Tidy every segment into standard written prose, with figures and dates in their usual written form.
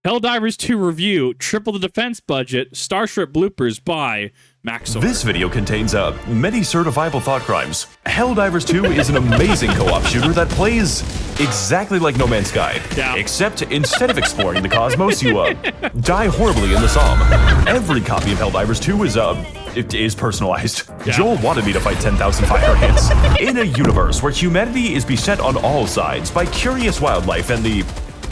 Helldivers 2 review, triple the defense budget, Starship Bloopers by Max0r. This video contains many certifiable thought crimes. Helldivers 2 is an amazing co-op shooter that plays exactly like No Man's Sky. Yeah. Except instead of exploring the cosmos, you die horribly in the Somme. Every copy of Helldivers 2 is personalized. Yeah. Joel wanted me to fight 10,000 fire ants. In a universe where humanity is beset on all sides by curious wildlife and the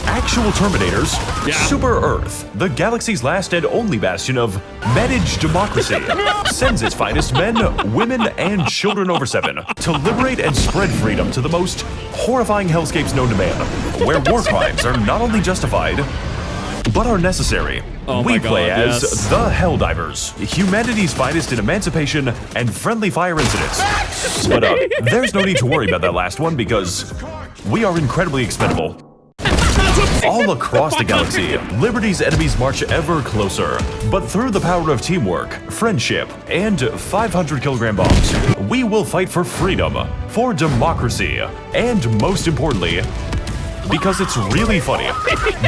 actual Terminators, Yeah. Super Earth, the galaxy's last and only bastion of managed democracy, sends its finest men, women, and children over 7 to liberate and spread freedom to the most horrifying hellscapes known to man, where war crimes are not only justified, but are necessary. Oh We my God, play as yes. the Helldivers, humanity's finest in emancipation and friendly fire incidents. But there's no need to worry about that last one because we are incredibly expendable. All across the galaxy, Liberty's enemies march ever closer. But through the power of teamwork, friendship, and 500 kilogram bombs, we will fight for freedom, for democracy, and most importantly, because it's really funny.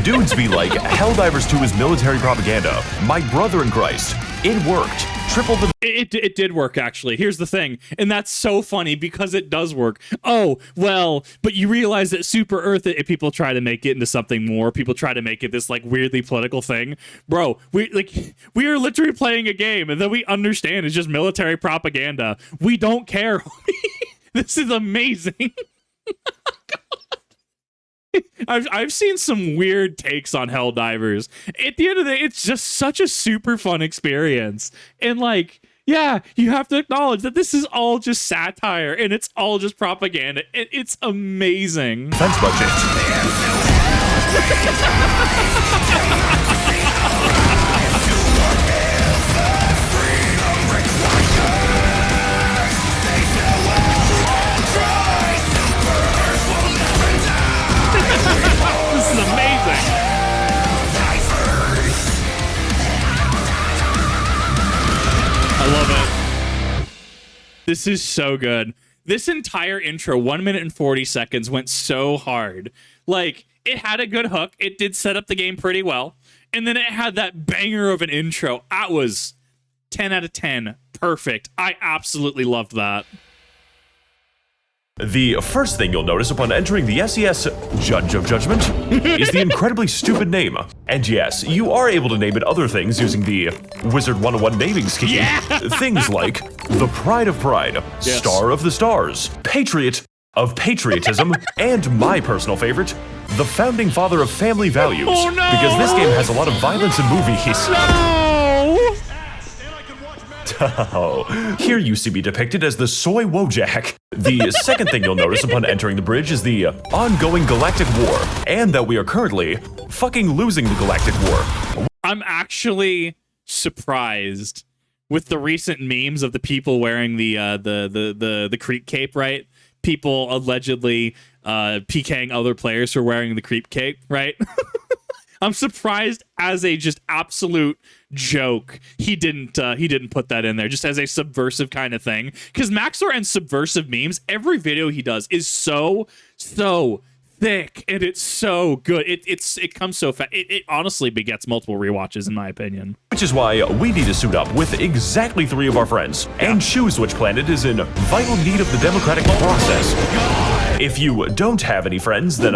Dudes be like, Helldivers 2 is military propaganda. My brother in Christ. It worked. Triple the... It did work, actually. Here's the thing, and that's so funny because it does work. Oh, well, but you realize that Super Earth, if people try to make it into something more, people try to make it this, like, weirdly political thing. Bro, we are literally playing a game, and then we understand it's just military propaganda. We don't care. This is amazing. I've seen some weird takes on Helldivers. At the end of the day, it's just such a super fun experience. And like, yeah, you have to acknowledge that this is all just satire and it's all just propaganda. It's amazing. defense budget. This is amazing. I love it. This is so good. This entire intro, 1 minute and 40 seconds, went so hard. Like, it had a good hook. It did set up the game pretty well. And then it had that banger of an intro. That was 10 out of 10. Perfect. I absolutely loved that. The first thing you'll notice upon entering the SES Judge of Judgment is the incredibly stupid name. And yes, you are able to name it other things using the Wizard 101 naming scheme. Yeah! Things like the Pride of Pride, Yes. Star of the Stars, Patriot of Patriotism, and my personal favorite, the Founding Father of Family Values. Oh, no! Because this game has a lot of violence in movies. No! Oh, here you see me depicted as the Soy Wojak. The second thing you'll notice upon entering the bridge is the ongoing galactic war, and that we are currently fucking losing the galactic war. I'm actually surprised with the recent memes of the people wearing the creep cape, right? People allegedly PKing other players for wearing the creep cape, right? I'm surprised as a just absolute joke he didn't put that in there just as a subversive kind of thing, because Max0r and subversive memes, every video he does is so thick and it's so good. It comes so fast. It honestly begets multiple rewatches in my opinion. Which is why we need to suit up with exactly 3 of our friends and choose which planet is in vital need of the democratic process. If you don't have any friends, then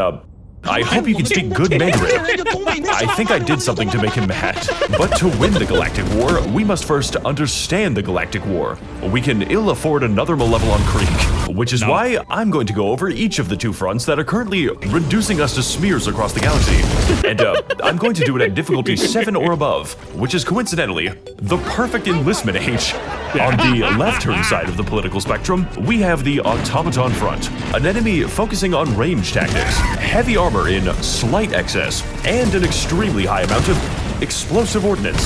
I hope you can speak good Mandarin. I think I did something to make him mad. But to win the Galactic War, we must first understand the Galactic War. We can ill afford another Malevolon Creek, which is why I'm going to go over each of the 2 fronts that are currently reducing us to smears across the galaxy. And I'm going to do it at difficulty 7 or above, which is coincidentally the perfect enlistment age. On the left-hand side of the political spectrum, we have the Automaton Front, an enemy focusing on range tactics, heavy armor in slight excess, and an extremely high amount of explosive ordnance.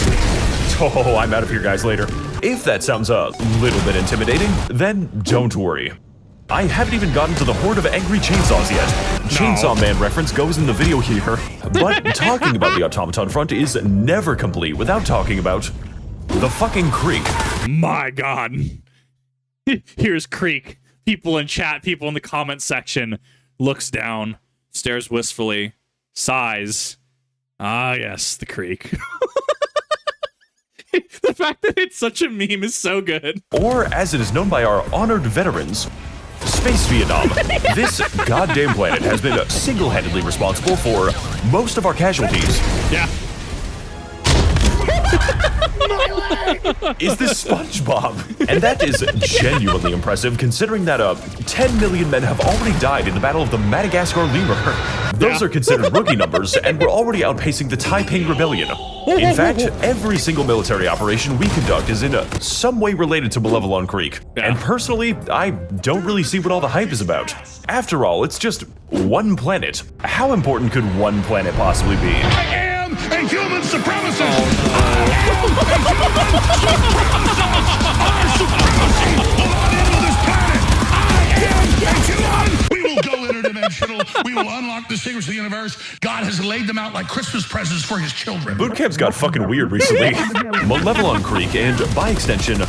Oh, I'm out of here, guys, later. If that sounds a little bit intimidating, then don't worry. I haven't even gotten to the horde of angry chainsaws yet. Chainsaw Man reference goes in the video here. But talking about the Automaton Front is never complete without talking about the fucking Creek. My God. Here's Creek. People in chat, people in the comment section, looks down, stares wistfully, sighs, Ah, yes, the creek. The fact that it's such a meme is so good. Or, as it is known by our honored veterans, Space Vietnam. This goddamn planet has been single-handedly responsible for most of our casualties. Yeah. Is this SpongeBob? And that is genuinely impressive considering that 10 million men have already died in the Battle of the Madagascar Lemur. Those are considered rookie numbers, and we're already outpacing the Taiping Rebellion. In fact, every single military operation we conduct is in some way related to Malevelon Creek. And personally, I don't really see what all the hype is about. After all, it's just one planet. How important could one planet possibly be? I am a human supremacist! I am a human supremacist! Our supremacy will not end with this planet! I am a human! We will go interdimensional. We will unlock the secrets of the universe. God has laid them out like Christmas presents for his children. Boot camp's got fucking weird recently. Malevelon Creek, and by extension,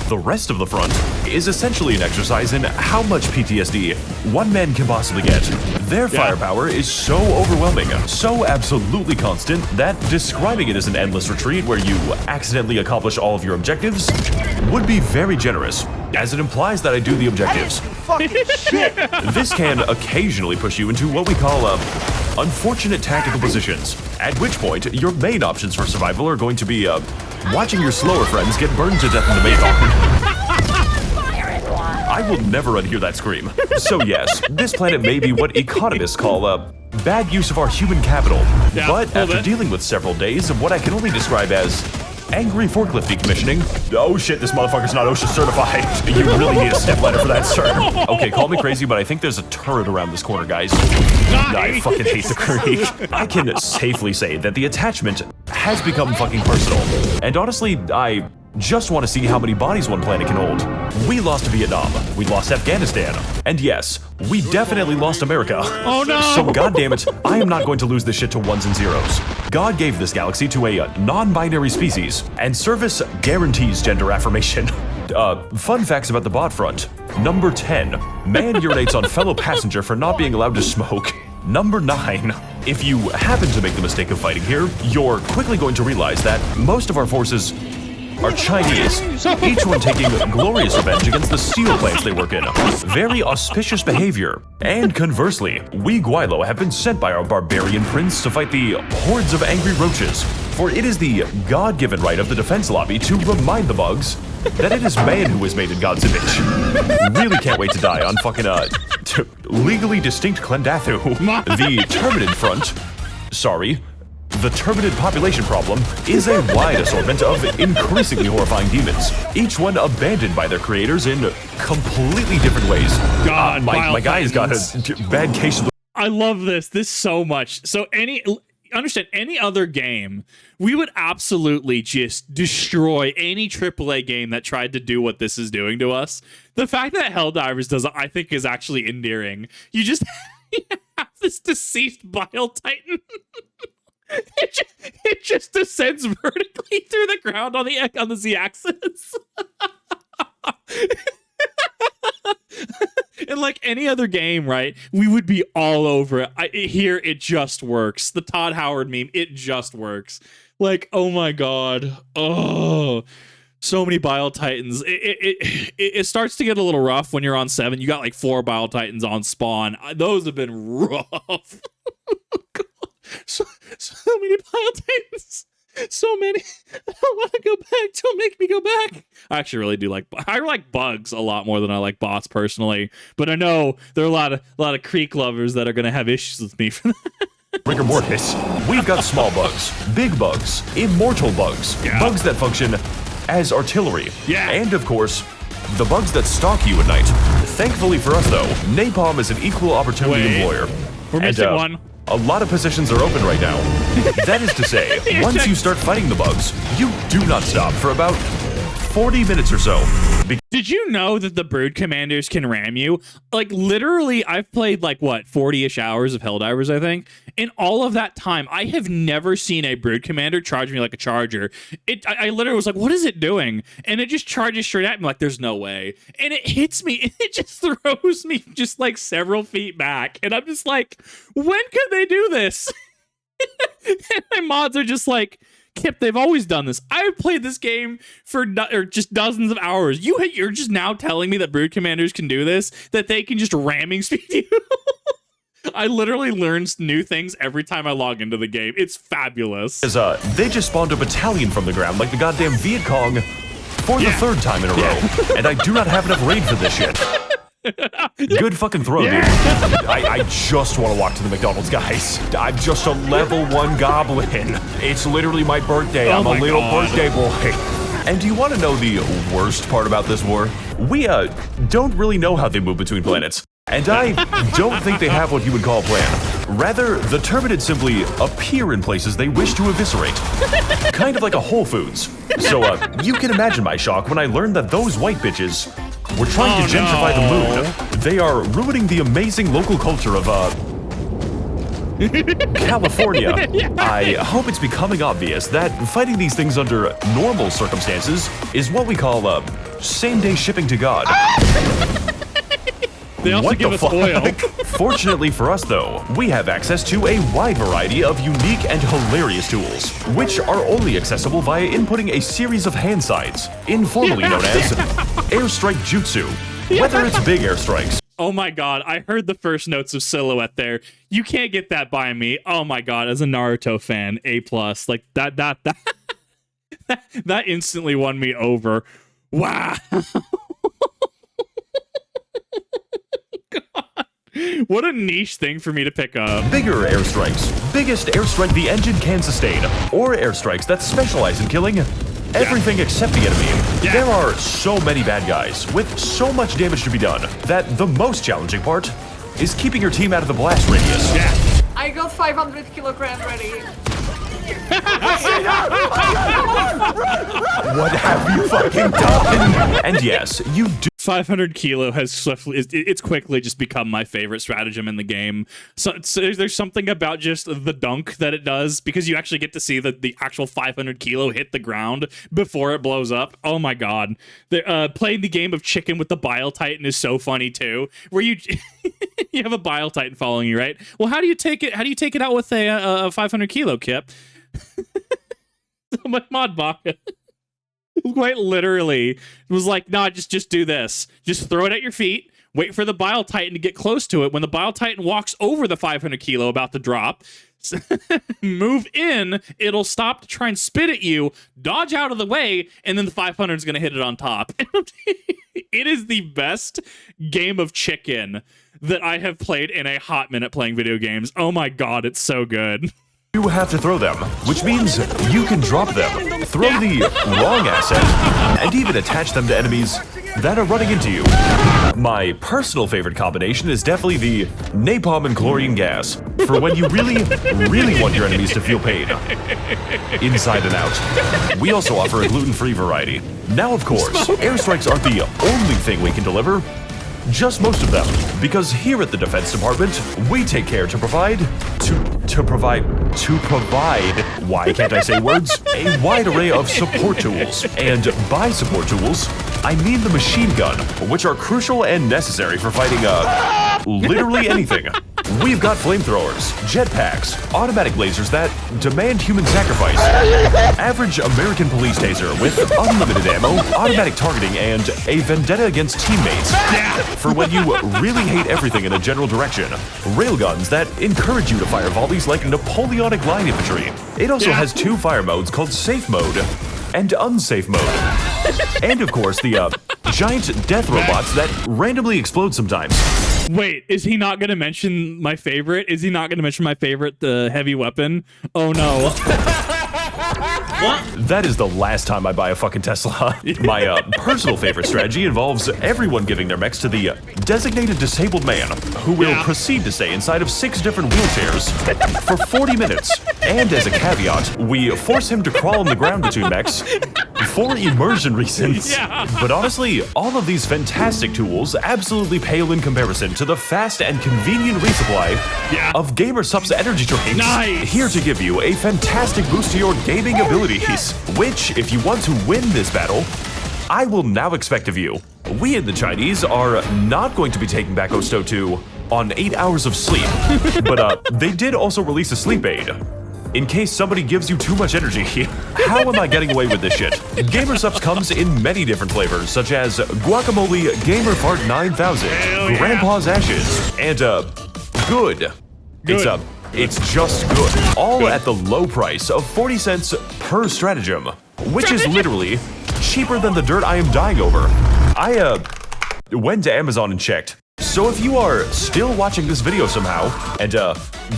the rest of the front, is essentially an exercise in how much PTSD one man can possibly get. Their firepower is so overwhelming, so absolutely constant, that describing it as an endless retreat where you accidentally accomplish all of your objectives would be very generous, as it implies that I do the objectives. This can occasionally push you into what we call unfortunate tactical positions, at which point your main options for survival are going to be watching your slower friends get burned to death in the Mayhawk. I will never unhear that scream. So yes, this planet may be what economists call bad use of our human capital. Yeah, but after dealing with several days of what I can only describe as angry forklift decommissioning. Oh shit, this motherfucker's not OSHA certified. You really need a step ladder for that, sir. Okay, call me crazy, but I think there's a turret around this corner, guys. I fucking hate the creek. I can safely say that the attachment has become fucking personal. And honestly, I just want to see how many bodies one planet can hold. We lost Vietnam, we lost Afghanistan, and yes, we definitely lost America. Oh no! So goddammit, I am not going to lose this shit to ones and zeros. God gave this galaxy to a non-binary species, and service guarantees gender affirmation. Fun facts about the bot front. Number 10, man urinates on fellow passenger for not being allowed to smoke. Number 9, if you happen to make the mistake of fighting here, you're quickly going to realize that most of our forces are Chinese, each one taking glorious revenge against the steel plants they work in. Very auspicious behavior. And conversely, we Guilo have been sent by our barbarian prince to fight the hordes of angry roaches. For it is the God-given right of the defense lobby to remind the bugs that it is man who is made in God's image. Really can't wait to die on fucking legally distinct Klendathu. The Terminid front, sorry, the Terminid population problem is a wide assortment of increasingly horrifying demons, each one abandoned by their creators in completely different ways. God, my guy's got a bad case of the— I love this so much. So understand, any other game, we would absolutely just destroy any AAA game that tried to do what this is doing to us. The fact that Helldivers does it, I think, is actually endearing. You just have this deceased Bile Titan. It just descends vertically through the ground on the Z-axis. In like any other game, right? We would be all over it. Here, it just works. The Todd Howard meme, it just works. Like, oh my god. Oh, so many Bile Titans. It starts to get a little rough when you're on 7. You got like 4 Bile Titans on spawn. Those have been rough. So many Bile Titans. So many. I don't want to go back. Don't make me go back. I actually really do like bugs a lot more than I like bots personally. But I know there are a lot of creek lovers that are going to have issues with me for that. rigor mortis. We've got small bugs, big bugs, immortal bugs, bugs that function as artillery, and of course, the bugs that stalk you at night. Thankfully for us though, Napalm is an equal opportunity employer. We're missing one. A lot of positions are open right now. That is to say, once you start fighting the bugs, you do not stop for about 40 minutes or so. Did you know that the brood commanders can ram you? Like, literally, I've played, like, what, 40-ish hours of Helldivers, I think? In all of that time, I have never seen a brood commander charge me like a charger. I literally was like, what is it doing? And it just charges straight at me like, there's no way. And it hits me, and it just throws me just, like, several feet back. And I'm just like, when could they do this? My mods are just like, Kip, they've always done this. I've played this game for just dozens of hours. You're just now telling me that Brood Commanders can do this, that they can just ramming speed you. I literally learn new things every time I log into the game. It's fabulous. They just spawned a battalion from the ground like the goddamn Viet Cong for the third time in a row, and I do not have enough raid for this shit. Good fucking throw, dude. I just want to walk to the McDonald's, guys. I'm just a level 1 goblin. It's literally my birthday. I'm a little birthday boy. And do you want to know the worst part about this war? We don't really know how they move between planets. And I don't think they have what you would call a plan. Rather, the Terminids simply appear in places they wish to eviscerate. Kind of like a Whole Foods. So, you can imagine my shock when I learned that those white bitches were trying to gentrify the moon. They are ruining the amazing local culture of, California. I hope it's becoming obvious that fighting these things under normal circumstances is what we call, same-day shipping to God. They also give us oil. Fortunately for us, though, we have access to a wide variety of unique and hilarious tools, which are only accessible via inputting a series of hand signs, informally known as airstrike jutsu, whether it's big airstrikes. Oh my god, I heard the first notes of Silhouette there. You can't get that by me. Oh my god, as a Naruto fan, A+. Like, that instantly won me over. Wow. What a niche thing for me to pick up. Bigger airstrikes. Biggest airstrike the engine can sustain. Or airstrikes that specialize in killing everything except the enemy. There are so many bad guys with so much damage to be done that the most challenging part is keeping your team out of the blast radius. I got 500 kilogram ready. What have you fucking done? And yes, you do. 500 kilo has swiftly, it's quickly just become my favorite stratagem in the game. So there's something about just the dunk that it does, because you actually get to see the actual 500 kilo hit the ground before it blows up. Oh my god. Playing the game of chicken with the Bile Titan is so funny too, where you you have a Bile Titan following you, right? Well, how do you take it out with a 500 kilo, Kip? My mod bot quite literally was like, nah, just do this. Just throw it at your feet, wait for the Bile Titan to get close to it. When the Bile Titan walks over the 500 kilo about to drop, move in, it'll stop to try and spit at you, dodge out of the way, and then the 500 is going to hit it on top. It is the best game of chicken that I have played in a hot minute playing video games. Oh my god, it's so good. You have to throw them, which means you can drop them, throw the wrong asset, and even attach them to enemies that are running into you. My personal favorite combination is definitely the napalm and chlorine gas, for when you really want your enemies to feel pain, inside and out. We also offer a gluten-free variety. Now, of course, airstrikes aren't the only thing we can deliver, just most of them, because here at the Defense Department, we take care to provide, why can't I say words? A wide array of support tools. And by support tools, I mean the machine gun, which are crucial and necessary for fighting, literally anything. We've got flamethrowers, jetpacks, automatic lasers that demand human sacrifice, average American police taser with unlimited ammo, automatic targeting, and a vendetta against teammates. For when you really hate everything in a general direction, railguns that encourage you to fire volleys like Napoleonic line infantry. It also has two fire modes called Safe Mode and Unsafe Mode. And of course, the giant death robots that randomly explode sometimes. Wait, is he not going to mention my favorite? Is he not going to mention my favorite, the heavy weapon? Oh no. What? That is the last time I buy a fucking Tesla. My personal favorite strategy involves everyone giving their mechs to the designated disabled man, who will proceed to stay inside of 6 different wheelchairs for 40 minutes. And as a caveat, we force him to crawl on the ground between mechs for immersion reasons. But honestly, all of these fantastic tools absolutely pale in comparison to the fast and convenient resupply of GamerSup's energy drinks. Here to give you a fantastic boost to your gaming abilities, which, if you want to win this battle, I will now expect of you. We in the Chinese are not going to be taking back Osto 2 on 8 hours of sleep, but they did also release a sleep aid. in case somebody gives you too much energy. How am I getting away with this shit? Gamer Subs comes in many different flavors, such as Guacamole Gamer Fart 9000, Grandpa's Ashes, and Good. It's just good. All at the low price of 40 cents per stratagem, which is literally cheaper than the dirt I am dying over. I went to Amazon and checked. So if you are still watching this video somehow, and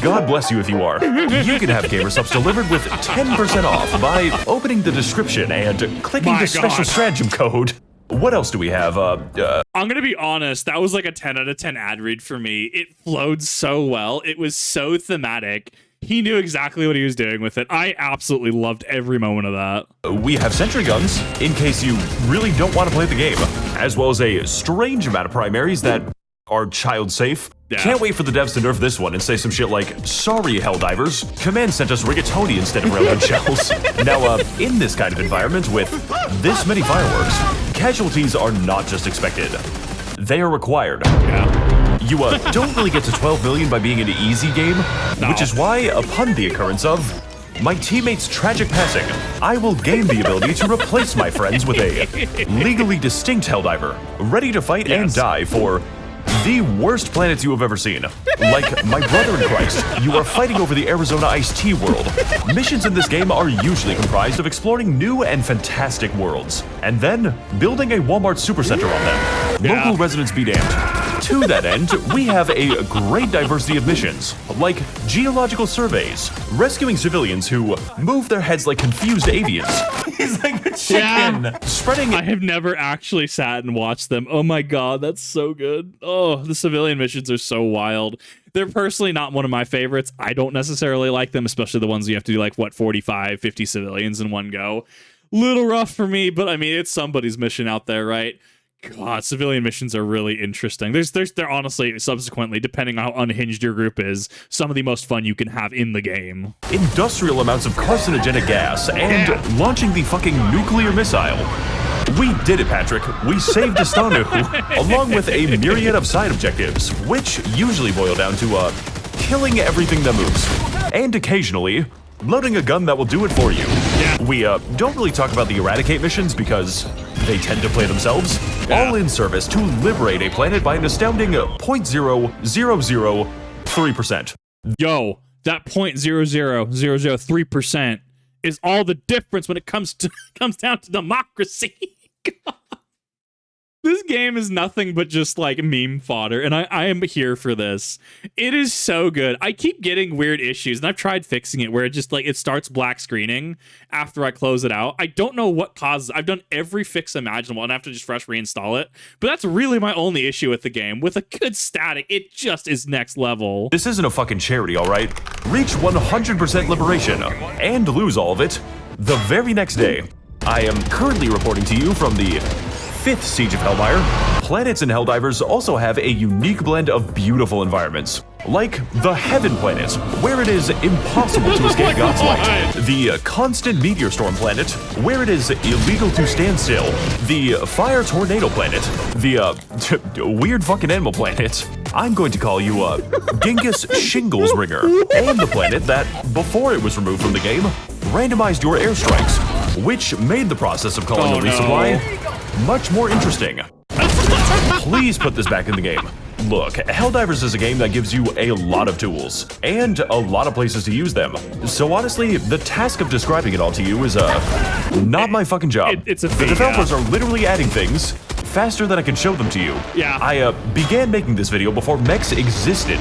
God bless you if you are, you can have Gamer Subs delivered with 10% off by opening the description and clicking the special stratagem code. What else do we have? I'm gonna be honest, that was like a 10 out of 10 ad read for me. It flowed so well. It was so thematic. He knew exactly what he was doing with it. I absolutely loved every moment of that. We have sentry guns, in case you really don't want to play the game, as well as a strange amount of primaries that are child safe. Yeah. Can't wait for the devs to nerf this one and say some shit like, sorry, Helldivers, Command sent us rigatoni instead of railgun shells. Now, in this kind of environment with this many fireworks, casualties are not just expected. They are required. Yeah. You don't really get to 12 million by being an easy game, which is why, upon the occurrence of my teammate's tragic passing, I will gain the ability to replace my friends with a legally distinct Helldiver, ready to fight and die for the worst planets you have ever seen. Like my brother in Christ, you are fighting over the Arizona iced tea world. Missions in this game are usually comprised of exploring new and fantastic worlds, and then building a Walmart supercenter on them. Yeah. Local residents be damned. To that end, we have a great diversity of missions, like geological surveys, rescuing civilians who move their heads like confused avians. He's like a chicken. Yeah. Spreading. I have never actually sat and watched them. Oh my god, that's so good. Oh, the civilian missions are so wild. They're personally not one of my favorites. I don't necessarily like them, especially the ones you have to do like, what, 45, 50 civilians in one go. Little rough for me, but I mean, it's somebody's mission out there, right? God, civilian missions are really interesting. They're honestly, subsequently, depending on how unhinged your group is, some of the most fun you can have in the game. Industrial amounts of carcinogenic gas and launching the fucking nuclear missile. We did it, Patrick. We saved Estanu, along with a myriad of side objectives, which usually boil down to killing everything that moves, and occasionally loading a gun that will do it for you. Yeah. We don't really talk about the eradicate missions because they tend to play themselves, all in service to liberate a planet by an astounding 0.0003%. Yo, that 0.00003% is all the difference when it comes down to democracy. This game is nothing but just like meme fodder, and I am here for this. It is so good. I keep getting weird issues, and I've tried fixing it where it just like it starts black screening after I close it out. I don't know what causes. I've done every fix imaginable, and I have to just fresh reinstall it. But that's really my only issue with the game. With a good static, it just is next level. This isn't a fucking charity, all right? Reach 100% liberation and lose all of it the very next day. I am currently reporting to you from the 5th Siege of Hellmire. Planets in Helldivers also have a unique blend of beautiful environments, like the Heaven planet, where it is impossible to escape God's light, the Constant Meteor Storm planet, where it is illegal to stand still, the Fire Tornado planet, the Weird Fucking Animal planet. I'm going to call you Genghis Shingles Ringer, and the planet that, before it was removed from the game, randomized your airstrikes, which made the process of calling a resupply much more interesting. Please put this back in the game. Look, Helldivers is a game that gives you a lot of tools, and a lot of places to use them. So honestly, the task of describing it all to you is, not my fucking job. It's a The developers are literally adding things faster than I can show them to you. Yeah. I began making this video before Mex existed.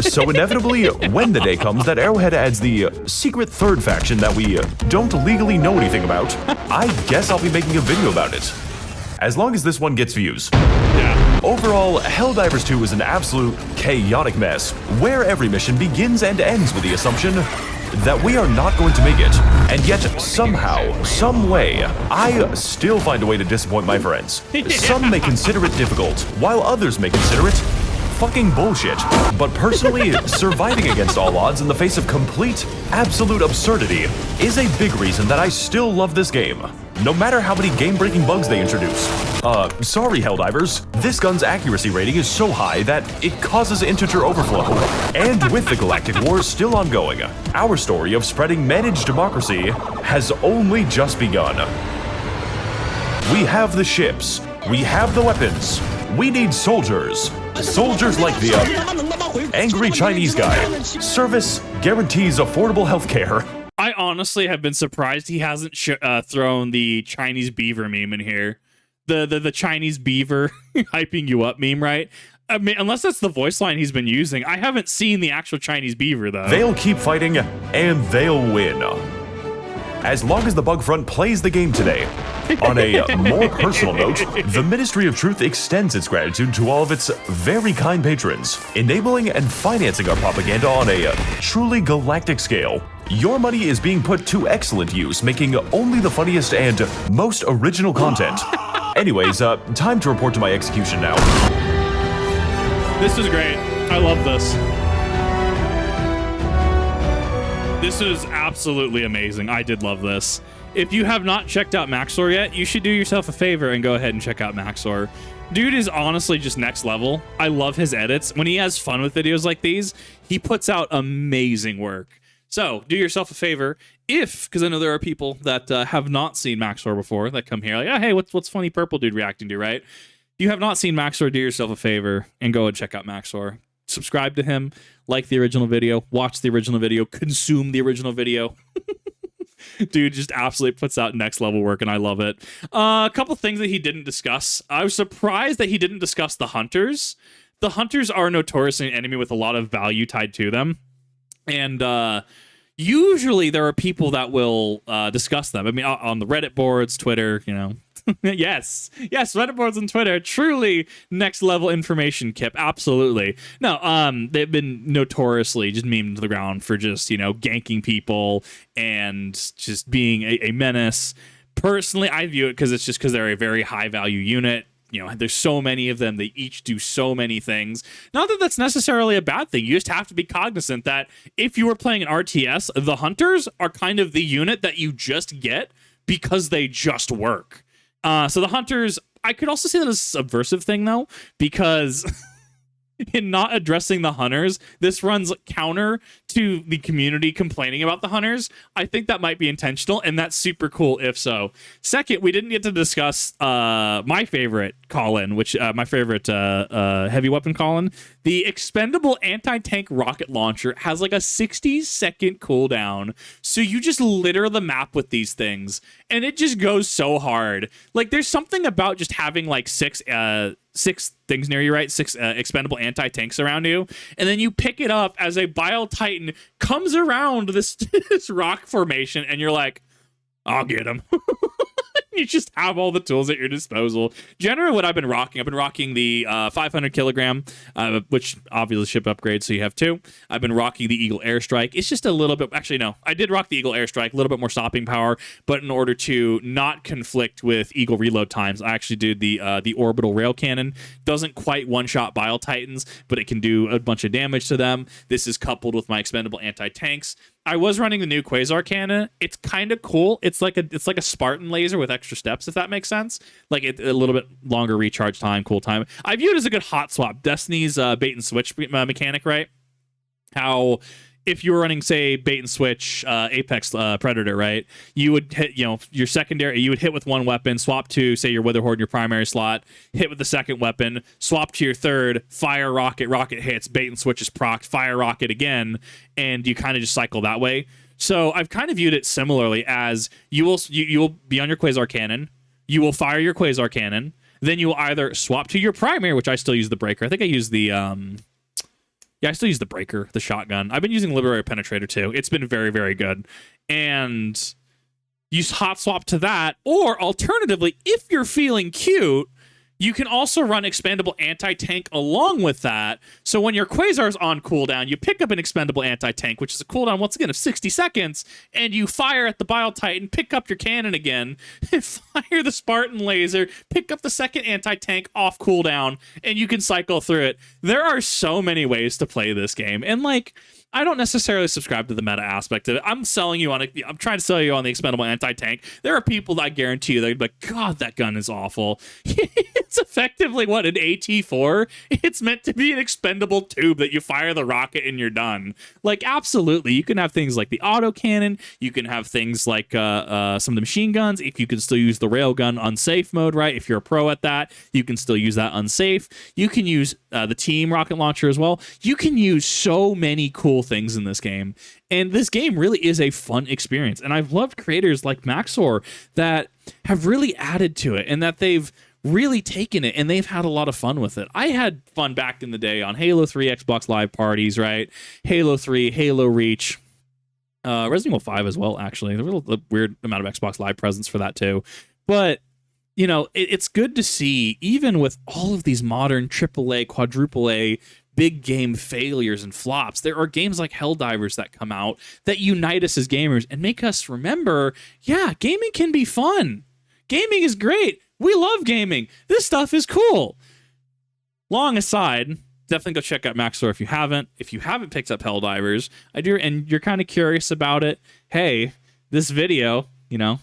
So inevitably, when the day comes that Arrowhead adds the secret third faction that we don't legally know anything about, I guess I'll be making a video about it. As long as this one gets views. Yeah. Overall, Helldivers 2 is an absolute chaotic mess, where every mission begins and ends with the assumption that we are not going to make it. And yet, somehow, some way, I still find a way to disappoint my friends. Some may consider it difficult, while others may consider it fucking bullshit. But personally, surviving against all odds in the face of complete, absolute absurdity is a big reason that I still love this game, no matter how many game-breaking bugs they introduce. Sorry, Helldivers. This gun's accuracy rating is so high that it causes integer overflow. And with the Galactic War still ongoing, our story of spreading managed democracy has only just begun. We have the ships. We have the weapons. We need soldiers. Soldiers like the angry Chinese guy. Service guarantees affordable healthcare. I honestly have been surprised he hasn't thrown the Chinese beaver meme in here. The Chinese beaver hyping you up meme, right? I mean, unless that's the voice line he's been using. I haven't seen the actual Chinese beaver, though. They'll keep fighting, and they'll win. As long as the bug front plays the game today. On a more personal note, the Ministry of Truth extends its gratitude to all of its very kind patrons, enabling and financing our propaganda on a truly galactic scale. Your money is being put to excellent use, making only the funniest and most original content. Anyways, time to report to my execution now. This is great. I love this. This is absolutely amazing. I did love this. If you have not checked out Max0r yet, you should do yourself a favor and go ahead and check out Max0r. Dude is honestly just next level. I love his edits. When he has fun with videos like these, he puts out amazing work. So do yourself a favor, because I know there are people that have not seen Max0r before that come here like, oh, hey, what's funny purple dude reacting to, right? If you have not seen Max0r, do yourself a favor and go and check out Max0r. Subscribe to him, like the original video, watch the original video, consume the original video. Dude just absolutely puts out next level work, and I love it. A couple things that he didn't discuss. I was surprised that he didn't discuss the Hunters. The Hunters are notoriously an enemy with a lot of value tied to them. And usually there are people that will discuss them. I mean, on the Reddit boards, Twitter, you know. yes, Reddit boards and Twitter, truly next level information, Kip. Absolutely. No, they've been notoriously just memed to the ground for just, you know, ganking people and just being a menace. Personally, I view it because they're a very high value unit. You know, there's so many of them. They each do so many things. Not that that's necessarily a bad thing. You just have to be cognizant that if you were playing an RTS, the Hunters are kind of the unit that you just get because they just work. So the Hunters, I could also say that as a subversive thing, though, because in not addressing the Hunters, this runs counter to the community complaining about the Hunters. I think that might be intentional, and that's super cool if so. Second, we didn't get to discuss my favorite call-in, which my favorite heavy weapon call-in. The expendable anti-tank rocket launcher has like a 60-second cooldown, so you just litter the map with these things, and it just goes so hard. Like, there's something about just having like six things near you, right? Six expendable anti-tanks around you, and then you pick it up as a Bile Titan comes around this rock formation, and you're like, I'll get him. You just have all the tools at your disposal. Generally, what I've been rocking the 500 kilogram, which obviously ship upgrade, so you have two. I've been rocking the Eagle Airstrike. It's just a little bit, actually, no, I did rock the Eagle Airstrike, a little bit more stopping power, but in order to not conflict with Eagle reload times, I actually did the orbital rail cannon. Doesn't quite one-shot Bile Titans, but it can do a bunch of damage to them. This is coupled with my expendable anti-tanks. I was running the new Quasar cannon. It's kind of cool. It's like a Spartan laser with extra steps, if that makes sense. Like a little bit longer recharge time, cool time. I view it as a good hot swap. Destiny's bait and switch mechanic, right? How if you were running, say, bait and switch Apex Predator, right? You would hit, you know, your secondary, you would hit with one weapon, swap to, say, your Witherhorde, your primary slot, hit with the second weapon, swap to your third, fire rocket, rocket hits, bait and switch is procced, fire rocket again, and you kind of just cycle that way. So I've kind of viewed it similarly as you will be on your Quasar cannon, you will fire your Quasar cannon, then you will either swap to your primary, which I still use the breaker. I think I use the yeah, I still use the breaker, the shotgun. I've been using Liberator Penetrator too. It's been very, very good. And you hot swap to that, or alternatively, if you're feeling cute, you can also run expendable anti-tank along with that. So when your Quasar's on cooldown, you pick up an expendable anti-tank, which is a cooldown, once again, of 60 seconds, and you fire at the Bile Titan, pick up your cannon again, and fire the Spartan laser, pick up the second anti-tank off cooldown, and you can cycle through it. There are so many ways to play this game. And, like, I don't necessarily subscribe to the meta aspect of it. I'm trying to sell you on the expendable anti-tank. There are people that I guarantee you, they're like, God, that gun is awful. It's effectively what, an AT-4? It's meant to be an expendable tube that you fire the rocket and you're done. Like, absolutely. You can have things like the autocannon. You can have things like some of the machine guns. If you can still use the railgun unsafe mode, right? If you're a pro at that, you can still use that unsafe. You can use the team rocket launcher as well. You can use so many cool things in this game, and this game really is a fun experience. And I've loved creators like Max0r that have really added to it, and that they've really taken it and they've had a lot of fun with it. I had fun back in the day on Halo 3 Xbox Live parties, right? Halo 3, Halo Reach, Resident Evil 5 as well, actually. There was a weird amount of Xbox Live presence for that too. But you know, it's good to see, even with all of these modern AAA, quadruple A, big game failures and flops, there are games like Helldivers that come out that unite us as gamers and make us remember, yeah, gaming can be fun. Gaming is great. We love gaming. This stuff is cool. Long aside, definitely go check out Max0r if you haven't. If you haven't picked up Helldivers, and you're kind of curious about it, hey, this video, you know,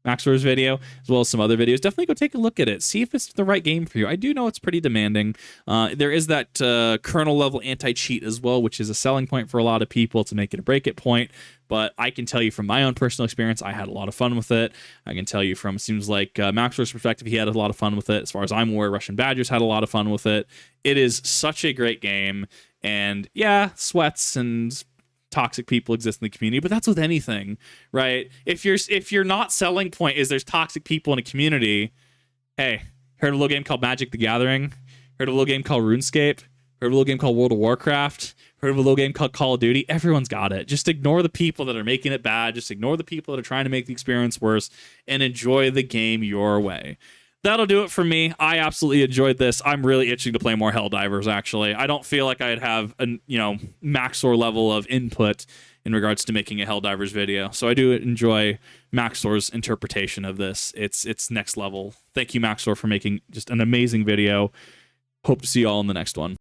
Max0r's video, as well as some other videos, definitely go take a look at it. See if it's the right game for you. I do know it's pretty demanding. There is that kernel level anti-cheat as well, which is a selling point for a lot of people to make it a break it point. But I can tell you from my own personal experience, I had a lot of fun with it. I can tell you from, it seems like Max0r's perspective, he had a lot of fun with it. As far as I'm aware, Russian Badgers had a lot of fun with it. It is such a great game. And yeah, sweats and toxic people exist in the community, but that's with anything, right? If your not selling point is there's toxic people in a community, hey, heard of a little game called Magic the Gathering? Heard of a little game called RuneScape? Heard of a little game called World of Warcraft? Heard of a little game called Call of Duty? Everyone's got it. Just ignore the people that are making it bad. Just ignore the people that are trying to make the experience worse, and enjoy the game your way. That'll do it for me. I absolutely enjoyed this. I'm really itching to play more Helldivers, actually. I don't feel like I'd have a Max0r level of input in regards to making a Helldivers video. So I do enjoy Max0r's interpretation of this. It's next level. Thank you, Max0r, for making just an amazing video. Hope to see you all in the next one.